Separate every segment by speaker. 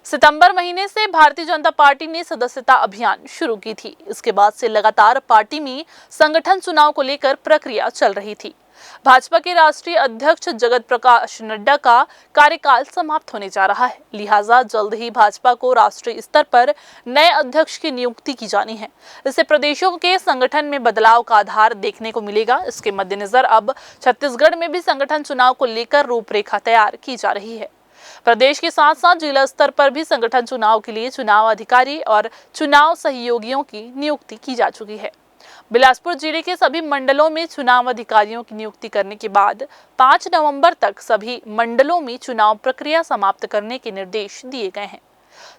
Speaker 1: सितंबर महीने से भारतीय जनता पार्टी ने सदस्यता अभियान शुरू की थी। इसके बाद से लगातार पार्टी में संगठन चुनाव को लेकर प्रक्रिया चल रही थी। भाजपा के राष्ट्रीय अध्यक्ष जगत प्रकाश नड्डा का कार्यकाल समाप्त होने जा रहा है, लिहाजा जल्द ही भाजपा को राष्ट्रीय स्तर पर नए अध्यक्ष की नियुक्ति की जानी है। इससे प्रदेशों के संगठन में बदलाव का आधार देखने को मिलेगा। इसके मद्देनजर अब छत्तीसगढ़ में भी संगठन चुनाव को लेकर रूपरेखा तैयार की जा रही है। प्रदेश के साथ साथ जिला स्तर पर भी संगठन चुनाव के लिए चुनाव अधिकारी और चुनाव सहयोगियों की नियुक्ति की जा चुकी है। बिलासपुर जिले के सभी मंडलों में चुनाव अधिकारियों की नियुक्ति करने के बाद 5 नवंबर तक सभी मंडलों में चुनाव प्रक्रिया समाप्त करने के निर्देश दिए गए हैं।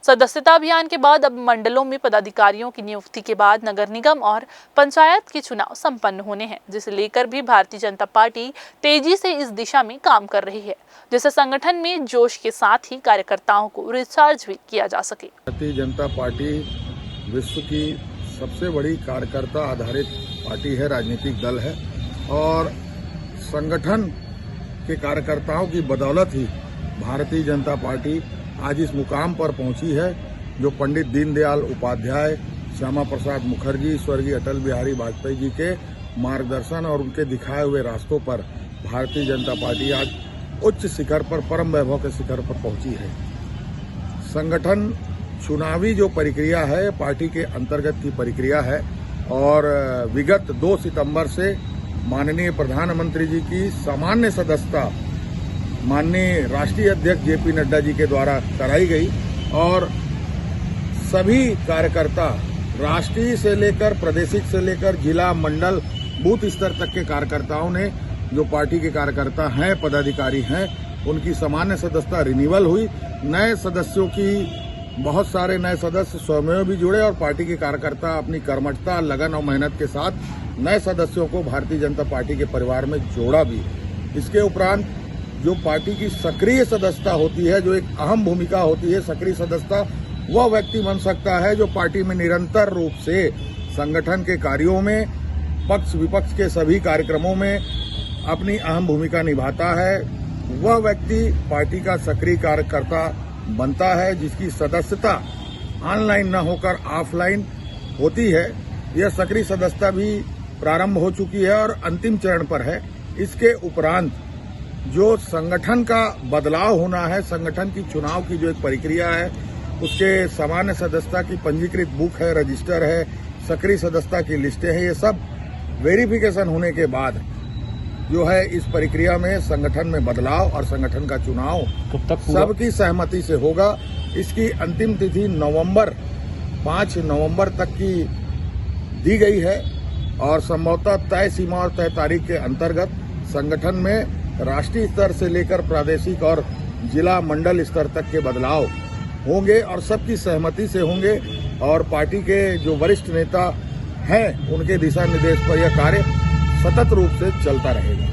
Speaker 1: सदस्यता अभियान के बाद अब मंडलों में पदाधिकारियों की नियुक्ति के बाद नगर निगम और पंचायत के चुनाव संपन्न होने हैं, जिसे लेकर भी भारतीय जनता पार्टी तेजी से इस दिशा में काम कर रही है, जिससे संगठन में जोश के साथ ही कार्यकर्ताओं को रिचार्ज भी किया जा सके।
Speaker 2: भारतीय जनता पार्टी विश्व की सबसे बड़ी कार्यकर्ता आधारित पार्टी है, राजनीतिक दल है और संगठन के कार्यकर्ताओं की बदौलत ही भारतीय जनता पार्टी आज इस मुकाम पर पहुंची है, जो पंडित दीनदयाल उपाध्याय, श्यामा प्रसाद मुखर्जी, स्वर्गीय अटल बिहारी वाजपेयी जी के मार्गदर्शन और उनके दिखाए हुए रास्तों पर भारतीय जनता पार्टी आज उच्च शिखर पर, परम वैभव के शिखर पर पहुंची है। संगठन चुनावी जो प्रक्रिया है, पार्टी के अंतर्गत की प्रक्रिया है और विगत 2 सितंबर से माननीय प्रधानमंत्री जी की सामान्य सदस्यता माननीय राष्ट्रीय अध्यक्ष जेपी नड्डा जी के द्वारा कराई गई और सभी कार्यकर्ता राष्ट्रीय से लेकर प्रादेशिक से लेकर जिला, मंडल, बूथ स्तर तक के कार्यकर्ताओं ने, जो पार्टी के कार्यकर्ता हैं, पदाधिकारी हैं, उनकी सामान्य सदस्यता रिन्यूअल हुई। नए सदस्यों की बहुत सारे नए सदस्य स्वयं भी जुड़े और पार्टी के कार्यकर्ता अपनी कर्मठता, लगन और मेहनत के साथ नए सदस्यों को भारतीय जनता पार्टी के परिवार में जोड़ा भी। इसके उपरांत जो पार्टी की सक्रिय सदस्यता होती है, जो एक अहम भूमिका होती है, सक्रिय सदस्यता वह व्यक्ति बन सकता है जो पार्टी में निरंतर रूप से संगठन के कार्यों में, पक्ष विपक्ष के सभी कार्यक्रमों में अपनी अहम भूमिका निभाता है। वह व्यक्ति पार्टी का सक्रिय कार्यकर्ता बनता है, जिसकी सदस्यता ऑनलाइन न होकर ऑफलाइन होती है। यह सक्रिय सदस्यता भी प्रारंभ हो चुकी है और अंतिम चरण पर है। इसके उपरांत जो संगठन का बदलाव होना है, संगठन की चुनाव की जो एक प्रक्रिया है, उसके सामान्य सदस्यता की पंजीकृत बुक है, रजिस्टर है, सक्रिय सदस्यता की लिस्टें हैं, ये सब वेरिफिकेशन होने के बाद जो है इस प्रक्रिया में संगठन में बदलाव और संगठन का चुनाव सबकी सहमति से होगा। इसकी अंतिम तिथि 5 नवंबर तक की दी गई है और संभवतः तय सीमा और तय तारीख के अंतर्गत संगठन में राष्ट्रीय स्तर से लेकर प्रादेशिक और जिला, मंडल स्तर तक के बदलाव होंगे और सबकी सहमति से होंगे और पार्टी के जो वरिष्ठ नेता हैं, उनके दिशा निर्देश पर यह कार्य सतत रूप से चलता रहेगा।